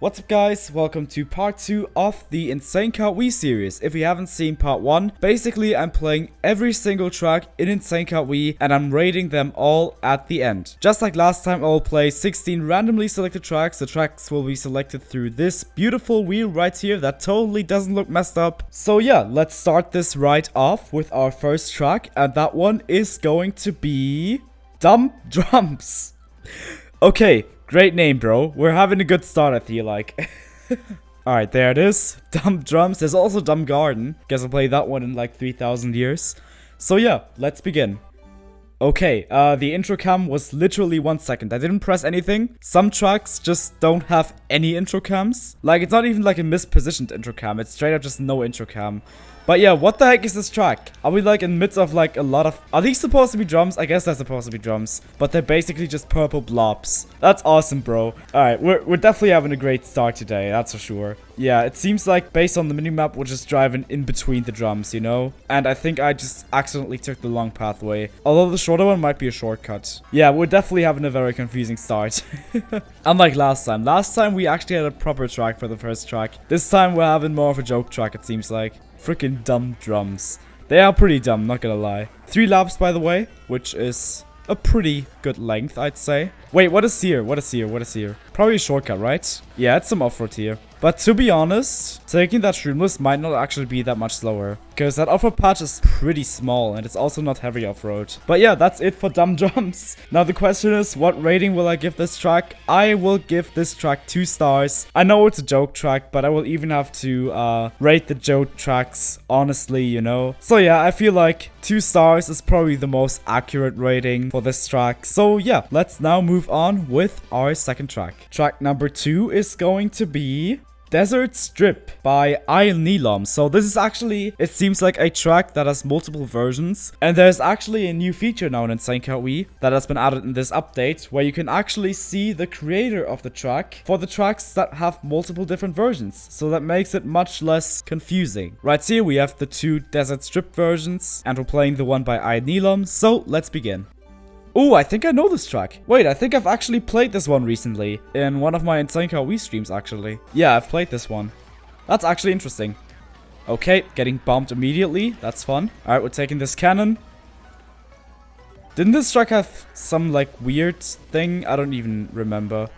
What's up guys, welcome to part 2 of the Insane Kart Wii series. If you haven't seen part 1, basically I'm playing every single track in Insane Kart Wii and I'm rating them all at the end. Just like last time, I will play 16 randomly selected tracks. The tracks will be selected through this beautiful wheel right here that totally doesn't look messed up. So yeah, let's start this right off with our first track, and that one is going to be Dumb Drums. Okay. Great name, bro. We're having a good start, I feel like. Alright, there it is. Dumb Drums. There's also Dumb Garden. Guess I'll play that one in like 3,000 years. So yeah, let's begin. Okay, the intro cam was literally 1 second. I didn't press anything. Some tracks just don't have any intro cams. Like, it's not even like a mispositioned intro cam. It's straight up just no intro cam. But yeah, what the heck is this track? Are we like in the midst of like a lot of... Are these supposed to be drums? I guess they're supposed to be drums. But they're basically just purple blobs. That's awesome, bro. Alright, we're definitely having a great start today, that's for sure. Yeah, it seems like based on the minimap, we're just driving in between the drums, you know? And I think I just accidentally took the long pathway. Although the shorter one might be a shortcut. Yeah, we're definitely having a very confusing start. Unlike last time. Last time we actually had a proper track for the first track. This time we're having more of a joke track, it seems like. Freaking dumb drums. They are pretty dumb, not gonna lie. 3 laps, by the way, which is a pretty good length, I'd say. Wait, what is here? What is here? What is here? Probably a shortcut, right? Yeah, it's some off-road here. But to be honest, taking that Shroomless might not actually be that much slower. Because that off-road patch is pretty small and it's also not heavy off-road. But yeah, that's it for Dumb Drums. Now the question is, what rating will I give this track? I will give this track 2 stars. I know it's a joke track, but I will even have to rate the joke tracks honestly, you know. So yeah, I feel like 2 stars is probably the most accurate rating for this track. So yeah, let's now move on with our second track. Track number 2 is going to be Desert Strip by iNelom. So this is actually, it seems like a track that has multiple versions. And there's actually a new feature now in Insane Kart Wii that has been added in this update, where you can actually see the creator of the track for the tracks that have multiple different versions. So that makes it much less confusing. Right here we have the 2 Desert Strip versions, and we're playing the one by iNelom. So let's begin. Oh, I think I know this track. Wait, I think I've actually played this one recently. In one of my Insane Kart Wii streams, actually. Yeah, I've played this one. That's actually interesting. Okay, getting bombed immediately. That's fun. Alright, we're taking this cannon. Didn't this track have some, like, weird thing? I don't even remember.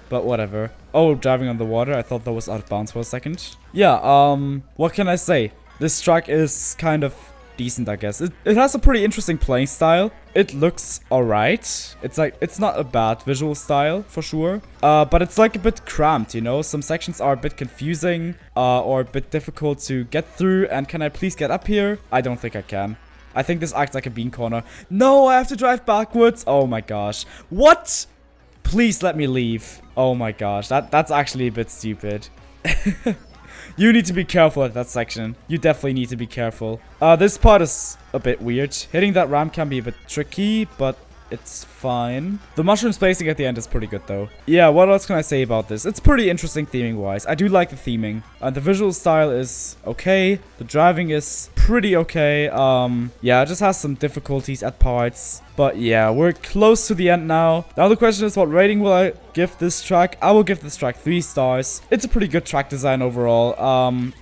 But whatever. Oh, driving on the water. I thought that was out of bounds for a second. Yeah, what can I say? This track is kind of decent, I guess. It has a pretty interesting playing style. It looks alright. It's like, it's not a bad visual style for sure. But it's like a bit cramped, you know? Some sections are a bit confusing or a bit difficult to get through. And can I please get up here? I don't think I can. I think this acts like a bean corner. No, I have to drive backwards. Oh my gosh. What? Please let me leave. Oh my gosh. That's actually a bit stupid. You need to be careful at that section. You definitely need to be careful. This part is a bit weird. Hitting that ramp can be a bit tricky, but it's fine. The mushroom spacing at the end is pretty good, though. Yeah, what else can I say about this? It's pretty interesting theming-wise. I do like the theming. The visual style is okay. The driving is pretty okay. Yeah, it just has some difficulties at parts. But yeah, we're close to the end now. Now the question is, what rating will I give this track? I will give this track 3 stars. It's a pretty good track design overall.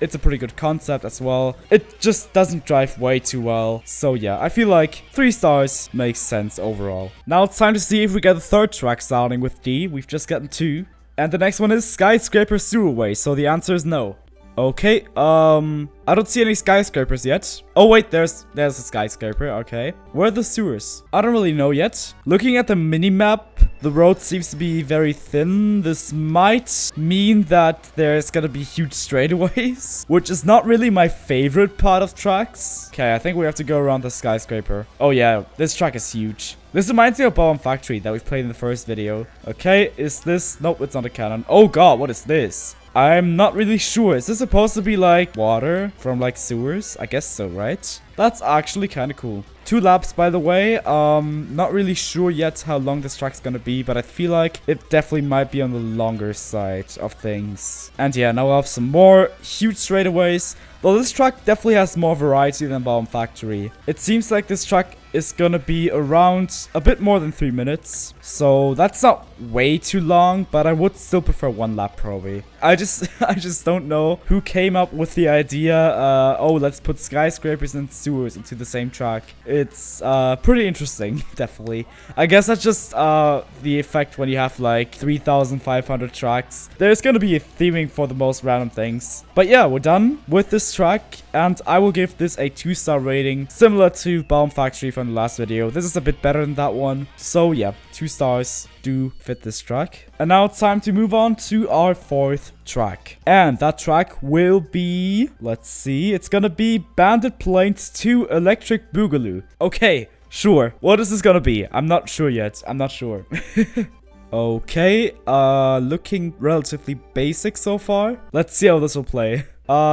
It's a pretty good concept as well. It just doesn't drive way too well. So yeah, I feel like 3 stars makes sense overall. Now it's time to see if we get a third track starting with D. We've just gotten 2. And the next one is Skyscraper Sewerway. So the answer is no. Okay, I don't see any skyscrapers yet. Oh wait, there's a skyscraper, okay. Where are the sewers? I don't really know yet. Looking at the minimap, the road seems to be very thin. This might mean that there's gonna be huge straightaways, which is not really my favorite part of tracks. Okay, I think we have to go around the skyscraper. Oh yeah, this track is huge. This reminds me of Bomb Factory that we played in the first video. Okay, is this? Nope, it's not a cannon. Oh god, what is this? I'm not really sure. Is this supposed to be like water from like sewers? I guess so, right? That's actually kind of cool. 2 laps, by the way. Not really sure yet how long this track's gonna be, but I feel like it definitely might be on the longer side of things. And yeah, now I have some more huge straightaways. Though this track definitely has more variety than Baum Factory. It seems like this track is gonna be around a bit more than 3 minutes. So that's not way too long, but I would still prefer 1 lap probably. I just don't know who came up with the idea, oh, let's put skyscrapers and sewers into the same track. It's pretty interesting, definitely. I guess that's just the effect when you have like 3,500 tracks. There's gonna be a theming for the most random things. But yeah, we're done with this track, and I will give this a 2-star rating, similar to Baum Factory from the last video. This is a bit better than that one. So yeah, 2 stars do fit this track. And now it's time to move on to our 4th track. And that track will be, let's see, it's gonna be Bandit Plains 2 Electric Boogaloo. Okay, sure. What is this gonna be? I'm not sure yet. I'm not sure. Okay, looking relatively basic so far. Let's see how this will play.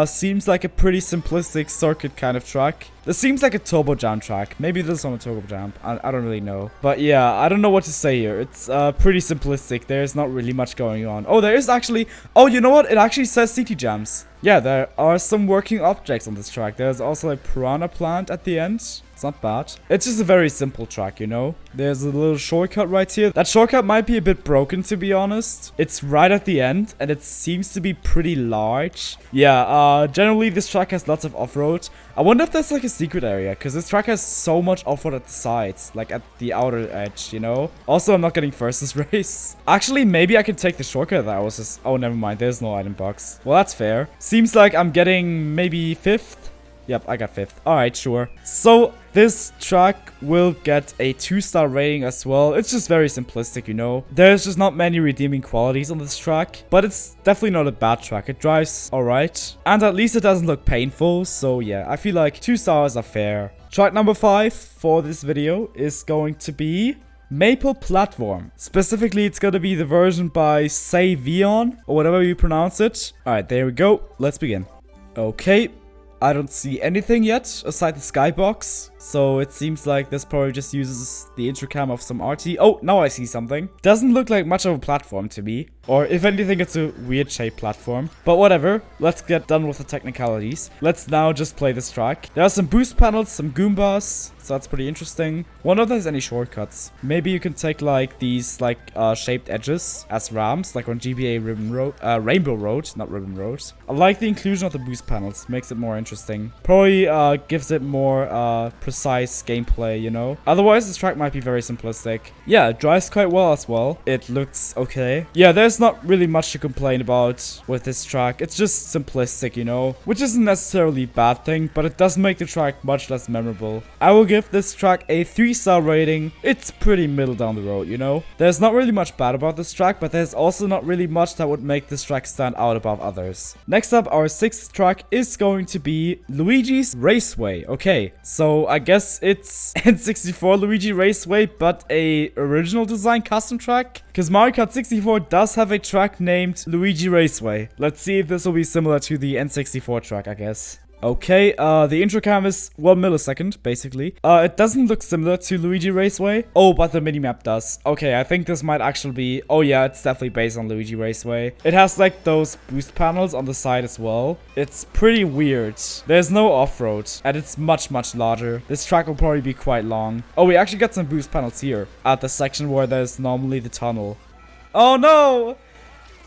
Seems like a pretty simplistic circuit kind of track. This seems like a turbo jump track. Maybe this is on a turbo jump. I don't really know. But yeah, I don't know what to say here. It's pretty simplistic. There's not really much going on. Oh, there is actually... Oh, you know what? It actually says CT jams. Yeah, there are some working objects on this track. There's also a piranha plant at the end. It's not bad. It's just a very simple track, you know? There's a little shortcut right here. That shortcut might be a bit broken, to be honest. It's right at the end, and it seems to be pretty large. Yeah, generally this track has lots of off-road. I wonder if there's like a secret area, because this track has so much off-road at the sides, like at the outer edge, you know? Also, I'm not getting first this race. Actually, maybe I can take the shortcut that I was just... Oh, never mind. There's no item box. Well, that's fair. Seems like I'm getting maybe 5th. Yep, I got 5th. Alright, sure. So, this track will get a 2-star rating as well. It's just very simplistic, you know. There's just not many redeeming qualities on this track, but it's definitely not a bad track. It drives alright, and at least it doesn't look painful, so yeah, I feel like 2 stars are fair. Track number 5 for this video is going to be Maple Platform. Specifically, it's gonna be the version by Saiveeon, or whatever you pronounce it. Alright, there we go. Let's begin. Okay. I don't see anything yet aside the skybox, so it seems like this probably just uses the intercam of some RT. Oh, now I see something. Doesn't look like much of a platform to me, or if anything, it's a weird shaped platform. But whatever, let's get done with the technicalities. Let's now just play this track. There are some boost panels, some Goombas, so that's pretty interesting. Wonder if there's any shortcuts. Maybe you can take like these like shaped edges as ramps, like on GBA Rainbow Road, not Ribbon Road. I like the inclusion of the boost panels, makes it more interesting. Probably gives it more precise gameplay, you know. Otherwise, this track might be very simplistic. Yeah, it drives quite well as well. It looks okay. Yeah, there's not really much to complain about with this track. It's just simplistic, you know, which isn't necessarily a bad thing, but it does make the track much less memorable. I will give this track a 3-star rating. It's pretty middle down the road, you know. There's not really much bad about this track, but there's also not really much that would make this track stand out above others. Next up, our 6th track is going to be Luigi's Raceway. Okay, so I guess it's N64 Luigi Raceway, but a original design custom track, because Mario Kart 64 does have a track named Luigi Raceway. Let's see if this will be similar to the N64 track, I guess. Okay, the intro cam is 1 millisecond, basically. It doesn't look similar to Luigi Raceway. Oh, but the minimap does. Okay, I think this might actually be... Oh yeah, it's definitely based on Luigi Raceway. It has like those boost panels on the side as well. It's pretty weird. There's no off-road, and it's much, much larger. This track will probably be quite long. Oh, we actually got some boost panels here at the section where there's normally the tunnel. Oh no!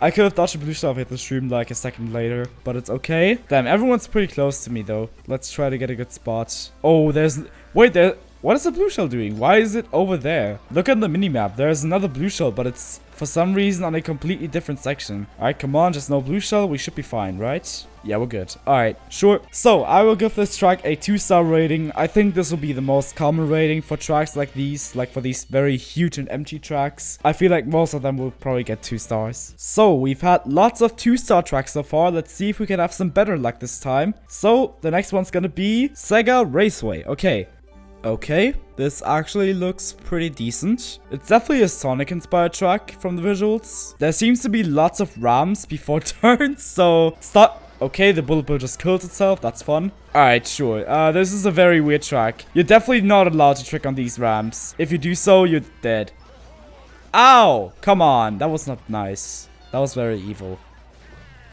I could have dodged a blue shell if I hit the stream like a second later, but it's okay. Damn, everyone's pretty close to me though. Let's try to get a good spot. Oh, there's... Wait, there... What is the blue shell doing? Why is it over there? Look at the minimap. There's another blue shell, but it's for some reason on a completely different section. Alright, come on, just no blue shell. We should be fine, right? Yeah, we're good. Alright, sure. So, I will give this track a 2-star rating. I think this will be the most common rating for tracks like these, like for these very huge and empty tracks. I feel like most of them will probably get 2 stars. So, we've had lots of 2-star tracks so far. Let's see if we can have some better luck this time. So, the next one's gonna be SEGA Raceway. Okay, this actually looks pretty decent. It's definitely a Sonic-inspired track from the visuals. There seems to be lots of ramps before turns, so... Okay, the bullet bill just kills itself. That's fun. Alright, sure. This is a very weird track. You're definitely not allowed to trick on these ramps. If you do so, you're dead. Ow! Come on. That was not nice. That was very evil.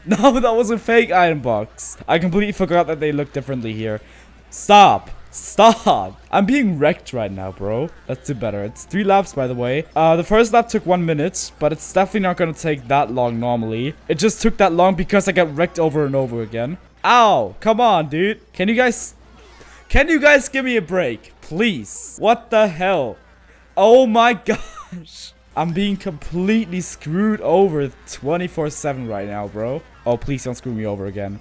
No, that was a fake item box. I completely forgot that they look differently here. Stop. Stop. I'm being wrecked right now, bro. Let's do better. It's 3 laps, by the way. The first lap took 1 minute, but it's definitely not going to take that long normally. It just took that long because I got wrecked over and over again. Ow. Come on, dude. Can you guys give me a break? Please. What the hell? Oh my gosh. I'm being completely screwed over 24/7 right now, bro. Oh, please don't screw me over again.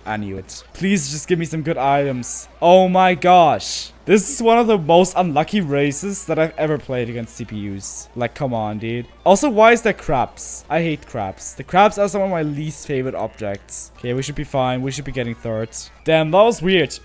I knew it. Please just give me some good items. Oh my gosh. This is one of the most unlucky races that I've ever played against CPUs. Like, come on, dude. Also, why is there crabs? I hate crabs. The crabs are some of my least favorite objects. Okay, we should be fine. We should be getting third. Damn, that was weird.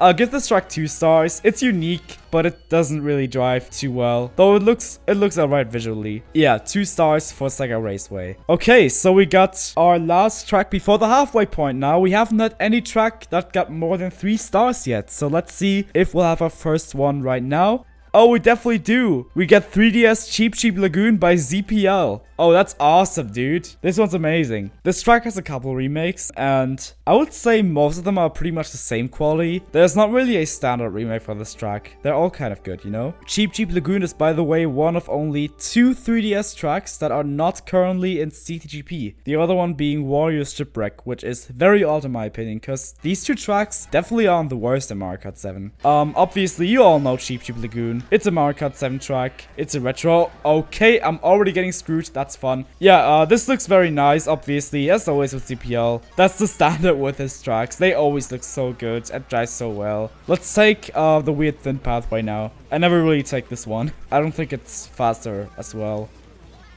I'll give this track 2 stars. It's unique, but it doesn't really drive too well. Though it looks alright visually. Yeah, 2 stars for SEGA Raceway. Okay, so we got our last track before the halfway point now. We haven't had any track that got more than 3 stars yet. So let's see if we'll have our first one right now. Oh, we definitely do. We get 3DS Cheep Lagoon by ZPL. Oh, that's awesome, dude. This one's amazing. This track has a couple remakes, and I would say most of them are pretty much the same quality. There's not really a standard remake for this track. They're all kind of good, you know? Cheep Lagoon is, by the way, one of only 2 3DS tracks that are not currently in CTGP. The other one being Warrior Shipwreck, which is very odd in my opinion, because these 2 tracks definitely aren't the worst in Mario Kart 7. Obviously, you all know Cheep Lagoon. It's a Mario Kart 7 track. It's a retro. Okay, I'm already getting screwed. That's fun. Yeah, this looks very nice, obviously, as always with CPL. That's the standard with his tracks. They always look so good and drive so well. Let's take the weird thin pathway now. I never really take this one. I don't think it's faster as well.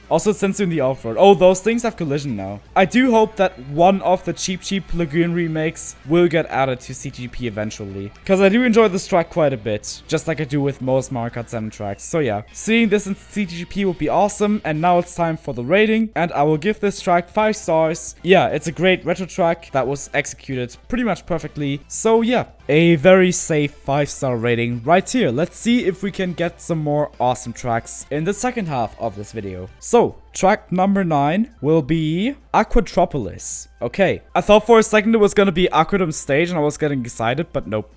Also, since in the off-road. Oh, those things have collision now. I do hope that one of the Cheep Lagoon remakes will get added to CTGP eventually. Because I do enjoy this track quite a bit. Just like I do with most Mario Kart 7 tracks. So yeah, seeing this in CTGP would be awesome. And now it's time for the rating. And I will give this track 5 stars. Yeah, it's a great retro track that was executed pretty much perfectly. So yeah, a very safe 5-star rating right here. Let's see if we can get some more awesome tracks in the second half of this video. So, track number 9 will be Aquatropolis. Okay, I thought for a second it was gonna be Aquadom Stage and I was getting excited, but nope.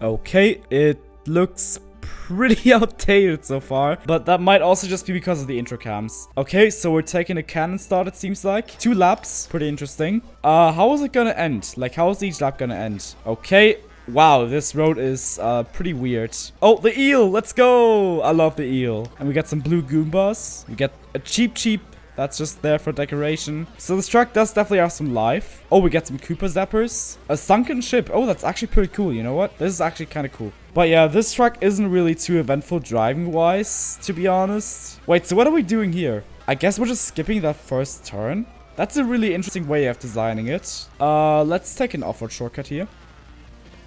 Okay, it looks pretty outdated so far, but that might also just be because of the intro cams. Okay, so we're taking a cannon start, it seems like. 2 laps, pretty interesting. How is it gonna end? Like, how is each lap gonna end? Okay. Wow, this road is pretty weird. Oh, the eel! Let's go! I love the eel. And we got some blue Goombas. We get a Cheep. That's just there for decoration. So this track does definitely have some life. Oh, we get some Koopa Zappers. A sunken ship. Oh, that's actually pretty cool. You know what? This is actually kind of cool. But yeah, this track isn't really too eventful driving-wise, to be honest. Wait, so what are we doing here? I guess we're just skipping that first turn. That's a really interesting way of designing it. Let's take an off-road shortcut here.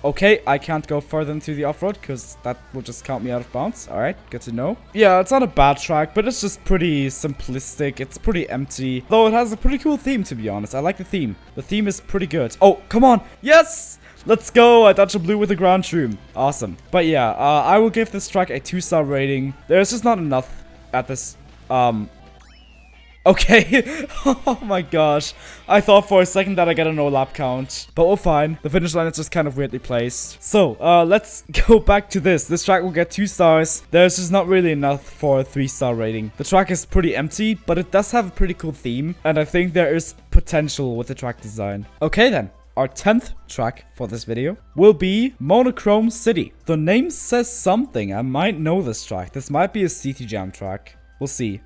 Okay, I can't go further into the off-road because that will just count me out of bounds. Alright, good to know. Yeah, it's not a bad track, but it's just pretty simplistic. It's pretty empty. Though it has a pretty cool theme, to be honest. I like the theme. The theme is pretty good. Oh, come on. Yes! Let's go. I dodged a blue with a ground shroom. Awesome. But yeah, I will give this track a 2-star rating. There's just not enough at this, Okay. Oh my gosh. I thought for a second that I get a no lap count. But we're fine. The finish line is just kind of weirdly placed. So, let's go back to this. This track will get 2 stars. There's just not really enough for a 3-star rating. The track is pretty empty, but it does have a pretty cool theme. And I think there is potential with the track design. Okay then. Our 10th track for this video will be Monochrome City. The name says something. I might know this track. This might be a CT Jam track. We'll see.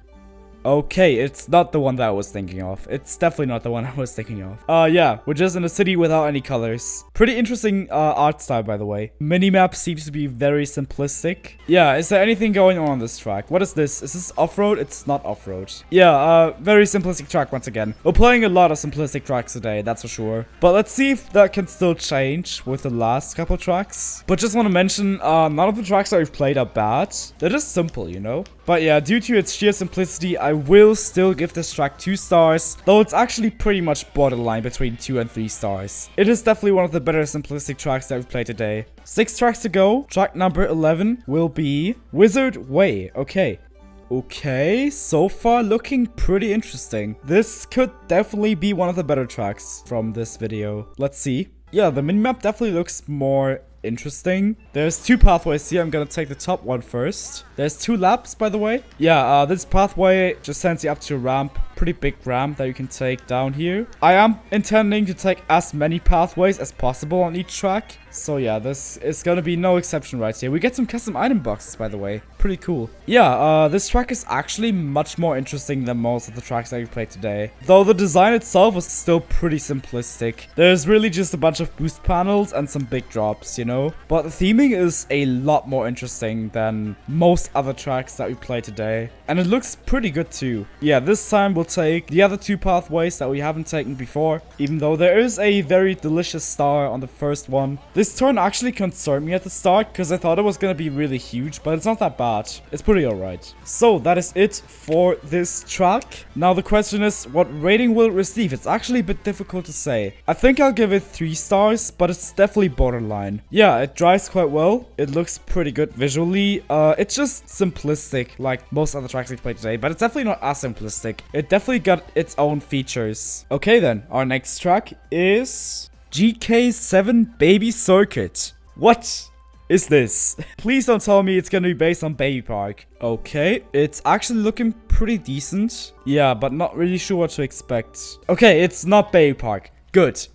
Okay, it's not the one that I was thinking of. It's definitely not the one I was thinking of. Yeah, we're just in a city without any colors. Pretty interesting art style, by the way. Minimap seems to be very simplistic. Yeah, is there anything going on this track? What is this? Is this off-road? It's not off-road. Yeah, very simplistic track once again. We're playing a lot of simplistic tracks today, that's for sure. But let's see if that can still change with the last couple tracks. But just want to mention, none of the tracks that we've played are bad. They're just simple, you know? But yeah, due to its sheer simplicity, I will still give this track 2 stars, though it's actually pretty much borderline between 2 and 3 stars. It is definitely one of the better simplistic tracks that we've played today. 6 tracks to go. Track number 11 will be Wizard Way. Okay, so far looking pretty interesting. This could definitely be one of the better tracks from this video. Let's see. Yeah, the minimap definitely looks more interesting. There's 2 pathways here. I'm gonna take the top one first. There's 2 laps, by the way. Yeah, this pathway just sends you up to a ramp. Pretty big ramp that you can take down here. I am intending to take as many pathways as possible on each track. So yeah, this is gonna be no exception right here. We get some custom item boxes, by the way. Pretty cool. Yeah, this track is actually much more interesting than most of the tracks that we played today. Though the design itself was still pretty simplistic. There's really just a bunch of boost panels and some big drops, you know? But the theming is a lot more interesting than most other tracks that we played today. And it looks pretty good too. Yeah, this time we'll take the other 2 pathways that we haven't taken before. Even though there is a very delicious star on the first one. This turn actually concerned me at the start because I thought it was gonna be really huge, but it's not that bad. It's pretty alright. So that is it for this track. Now the question is, what rating will it receive? It's actually a bit difficult to say. I think I'll give it 3 stars, but it's definitely borderline. Yeah, it drives quite well. It looks pretty good visually. It's just simplistic like most other tracks we played today, but it's definitely not as simplistic. It definitely got its own features. Okay then, our next track is GK7 Baby Circuit. What is this? Please don't tell me it's gonna be based on Baby Park. Okay, it's actually looking pretty decent. Yeah, but not really sure what to expect. Okay, it's not Baby Park. Good.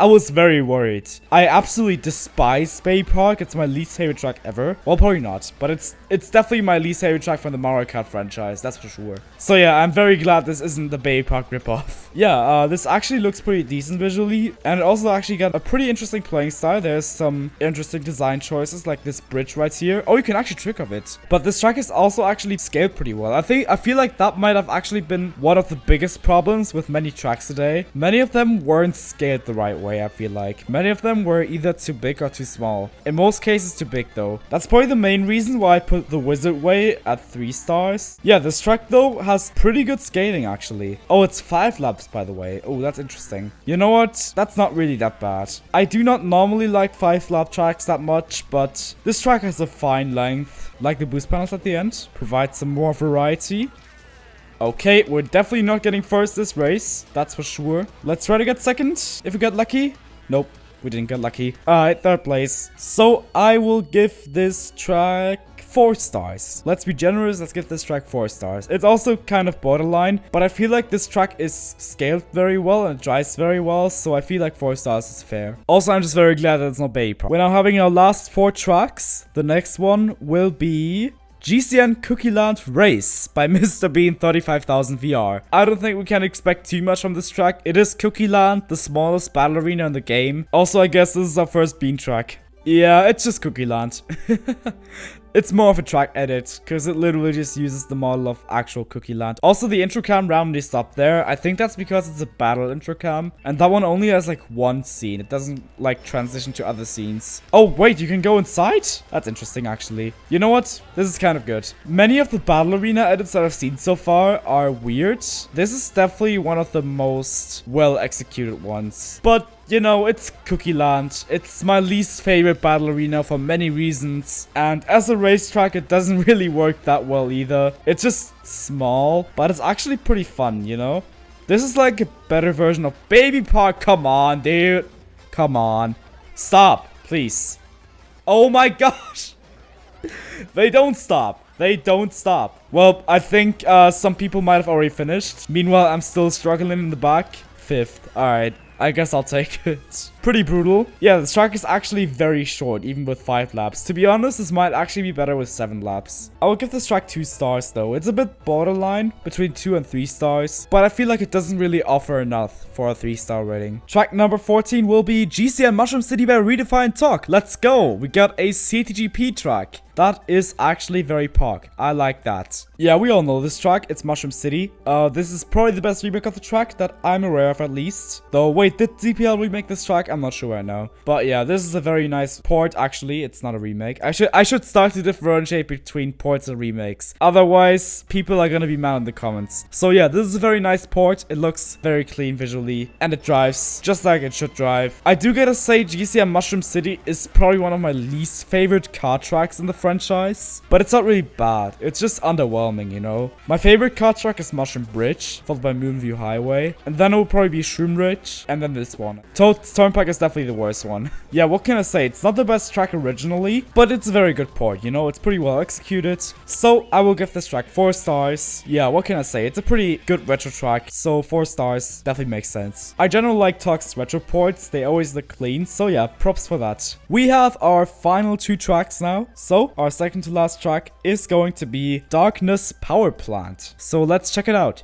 I was very worried. I absolutely despise Baby Park. It's my least favorite track ever. Well, probably not, but it's definitely my least favorite track from the Mario Kart franchise, that's for sure. So yeah, I'm very glad this isn't the Baby Park ripoff. Yeah, this actually looks pretty decent visually, and it also actually got a pretty interesting playing style. There's some interesting design choices, like this bridge right here. Oh, you can actually trick of it. But this track is also actually scaled pretty well. I feel like that might have actually been one of the biggest problems with many tracks today. Many of them weren't scaled the right way, I feel like. Many of them were either too big or too small. In most cases, too big though. That's probably the main reason why I put the Wizard Way at 3 stars. Yeah, this track though has pretty good scaling actually. Oh, it's 5 laps by the way. Oh, that's interesting. You know what? That's not really that bad. I do not normally like 5 lap tracks that much, but this track has a fine length. Like the boost panels at the end. Provides some more variety. Okay, we're definitely not getting first this race. That's for sure. Let's try to get second if we get lucky. Nope, we didn't get lucky. Alright, 3rd place. So I will give this track 4 stars. Let's be generous. Let's give this track 4 stars. It's also kind of borderline, but I feel like this track is scaled very well and it drives very well, so I feel like 4 stars is fair. Also, I'm just very glad that it's not Baby Park. We're now having our last 4 tracks. The next one will be GCN Cookie Land Race by Mr. Bean 35,000 VR. I don't think we can expect too much from this track. It is Cookie Land, the smallest battle arena in the game. Also, I guess this is our first Bean track. Yeah, it's just Cookie Land. It's more of a track edit, because it literally just uses the model of actual Cookie Land. Also, the intro cam randomly stopped there. I think that's because it's a battle intro cam. And that one only has like 1 scene. It doesn't like transition to other scenes. Oh, wait, you can go inside? That's interesting, actually. You know what? This is kind of good. Many of the battle arena edits that I've seen so far are weird. This is definitely one of the most well executed ones. But you know, it's Cookie Land. It's my least favorite battle arena for many reasons. And as a racetrack, it doesn't really work that well either. It's just small, but it's actually pretty fun, you know? This is like a better version of Baby Park. Come on, dude. Come on. Stop, please. Oh my gosh. They don't stop. They don't stop. Well, I think some people might have already finished. Meanwhile, I'm still struggling in the back. 5th. Alright. I guess I'll take it. Pretty brutal. Yeah, this track is actually very short, even with 5 laps. To be honest, this might actually be better with 7 laps. I will give this track 2 stars though. It's a bit borderline between 2 and 3 stars, but I feel like it doesn't really offer enough for a 3-star rating. Track number 14 will be GCN Monochrome City by Riidefi and Tock. Let's go. We got a CTGP track. That is actually very pog. I like that. Yeah, we all know this track. It's Monochrome City. This is probably the best remake of the track that I'm aware of, at least. Though, wait, did DPL remake this track? I'm not sure right now. But yeah, this is a very nice port, actually. It's not a remake. I should start to differentiate between ports and remakes. Otherwise, people are gonna be mad in the comments. So yeah, this is a very nice port. It looks very clean visually, and it drives just like it should drive. I do gotta say, GCM Monochrome City is probably one of my least favorite car tracks in the franchise. But it's not really bad. It's just underwhelming, you know? My favorite car track is Mushroom Bridge, followed by Moonview Highway. And then it will probably be Shroom Ridge, and then this one. Toad's Turnpike is definitely the worst one. Yeah, what can I say? It's not the best track originally, but it's a very good port, you know? It's pretty well executed. So I will give this track 4 stars. Yeah, what can I say? It's a pretty good retro track, so 4 stars definitely makes sense. I generally like Tock's retro ports. They always look clean, so yeah, props for that. We have our final 2 tracks now. So our second to last track is going to be Darkness Power Plant. So let's check it out.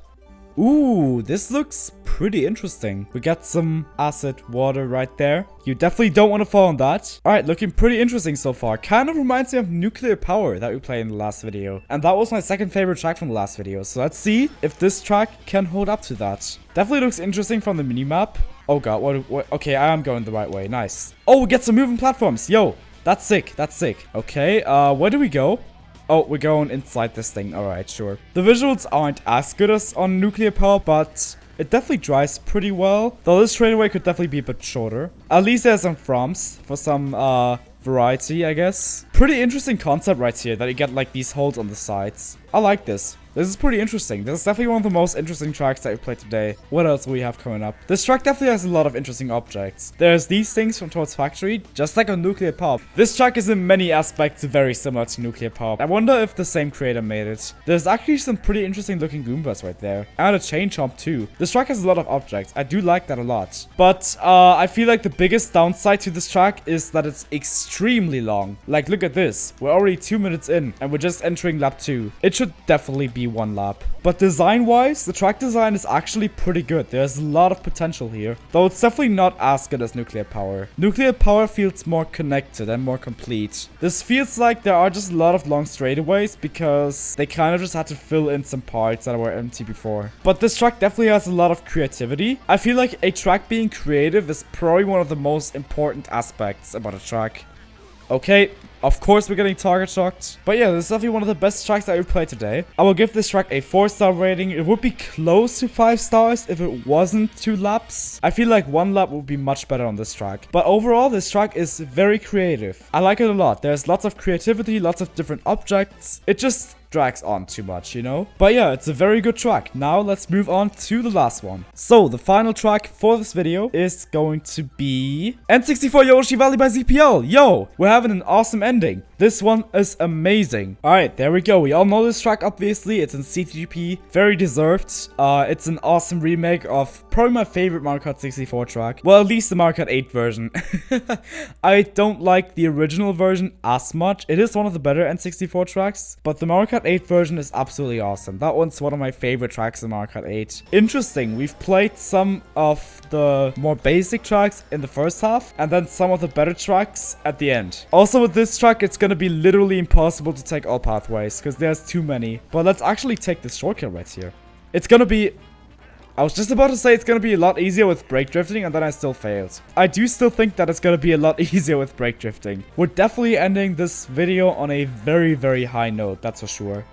Ooh, this looks pretty interesting. We got some acid water right there. You definitely don't want to fall on that. Alright, looking pretty interesting so far. Kind of reminds me of Nuclear Power that we played in the last video. And that was my second favorite track from the last video. So let's see if this track can hold up to that. Definitely looks interesting from the minimap. Oh god, what? Okay, I am going the right way. Nice. Oh, we get some moving platforms. Yo, that's sick. That's sick. Okay, where do we go? Oh, we're going inside this thing. Alright, sure. The visuals aren't as good as on Nuclear Power, but it definitely drives pretty well. Though this straightaway could definitely be a bit shorter. At least there's some froms for some variety, I guess. Pretty interesting concept right here that you get like these holes on the sides. I like this. This is pretty interesting. This is definitely one of the most interesting tracks that we played today. What else do we have coming up? This track definitely has a lot of interesting objects. There's these things from Toad's Factory, just like on Nuclear Power. This track is in many aspects very similar to Nuclear Power. I wonder if the same creator made it. There's actually some pretty interesting looking Goombas right there. And a chain chomp too. This track has a lot of objects. I do like that a lot. But I feel like the biggest downside to this track is that it's extremely long. Like, look at this. We're already 2 minutes in and we're just entering lap 2. It should definitely be 1 lap. But design-wise, the track design is actually pretty good. There's a lot of potential here. Though it's definitely not as good as Nuclear Power. Nuclear Power feels more connected and more complete. This feels like there are just a lot of long straightaways because they kind of just had to fill in some parts that were empty before. But this track definitely has a lot of creativity. I feel like a track being creative is probably one of the most important aspects about a track. Okay, of course we're getting target shocked. But yeah, this is definitely one of the best tracks that we played today. I will give this track a 4-star rating. It would be close to 5 stars if it wasn't 2 laps. I feel like 1 lap would be much better on this track. But overall, this track is very creative. I like it a lot. There's lots of creativity, lots of different objects. It just drags on too much, you know? But yeah, it's a very good track. Now let's move on to the last one. So the final track for this video is going to be N64 Yoshi Valley by ZPL. Yo, we're having an awesome ending. This one is amazing. Alright, there we go. We all know this track, obviously. It's in CTGP. Very deserved. It's an awesome remake of probably my favorite Mario Kart 64 track. Well, at least the Mario Kart 8 version. I don't like the original version as much. It is one of the better N64 tracks, but the Mario Kart 8 version is absolutely awesome. That one's one of my favorite tracks in Mario Kart 8. Interesting, we've played some of the more basic tracks in the first half, and then some of the better tracks at the end. Also with this track, it's gonna be literally impossible to take all pathways, because there's too many. But let's actually take this shortcut right here. It's gonna be... I was just about to say it's gonna be a lot easier with brake drifting, and then I still failed. I do still think that it's gonna be a lot easier with brake drifting. We're definitely ending this video on a very, very high note, that's for sure.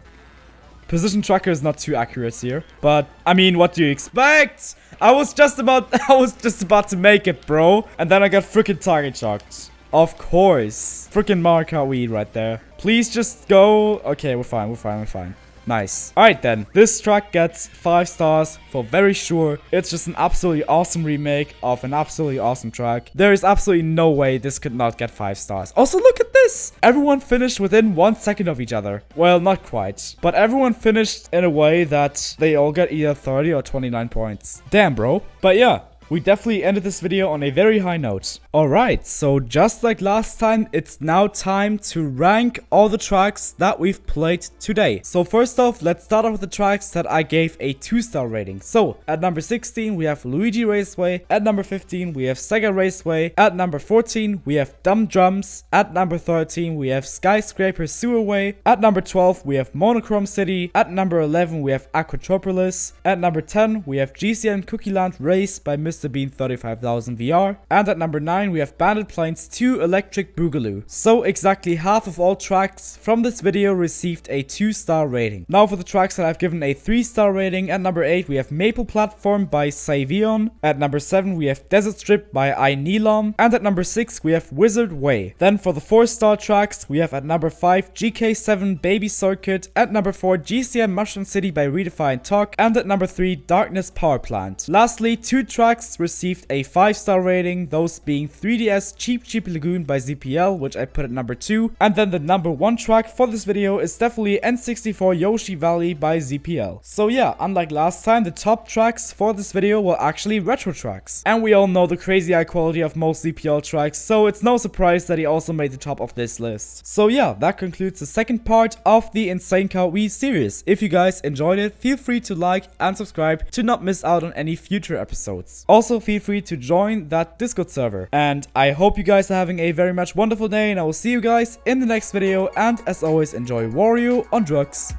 Position tracker is not too accurate here, but I mean, what do you expect? I was just about to make it, bro, and then I got freaking target shocked. Of course, freaking Mario Kart Wii right there. Please just go. Okay, we're fine. Nice. Alright then, this track gets 5 stars for very sure. It's just an absolutely awesome remake of an absolutely awesome track. There is absolutely no way this could not get 5 stars. Also, look at this! Everyone finished within 1 second of each other. Well, not quite. But everyone finished in a way that they all get either 30 or 29 points. Damn, bro. But yeah. we definitely ended this video on a very high note. Alright, so just like last time, it's now time to rank all the tracks that we've played today. So first off, let's start off with the tracks that I gave a 2-star rating. So at number 16, we have Luigi Raceway. At number 15, we have SEGA Raceway. At number 14, we have Dumb Drums. At number 13, we have Skyscraper Sewerway. At number 12, we have Monochrome City. At number 11, we have Aquatropolis. At number 10, we have GCN Cookie Land Race by Mr. Bean 35000 VR. And at number 9, we have Bandit Plains 2 Electric Boogaloo. So exactly half of all tracks from this video received a 2-star rating. Now for the tracks that I've given a 3-star rating. At number 8, we have Maple Platform by Saiveeon. At number 7, we have Desert Strip by iNelom. And at number 6, we have Wizard Way. Then for the 4-star tracks, we have at number 5, GK7 Baby Circuit. At number 4, GCM Mushroom City by Riidefi and Tock. And at number 3, Darkness Power Plant. Lastly, 2 tracks received a 5-star rating, those being 3DS Cheep Lagoon by ZPL, which I put at number 2. And then the number 1 track for this video is definitely N64 Yoshi Valley by ZPL. So yeah, unlike last time, the top tracks for this video were actually retro tracks. And we all know the crazy high quality of most ZPL tracks, so it's no surprise that he also made the top of this list. So yeah, that concludes the second part of the Insane Car Wii series. If you guys enjoyed it, feel free to like and subscribe to not miss out on any future episodes. Also feel free to join that Discord server. And I hope you guys are having a very much wonderful day, and I will see you guys in the next video, and as always, enjoy Wario on drugs.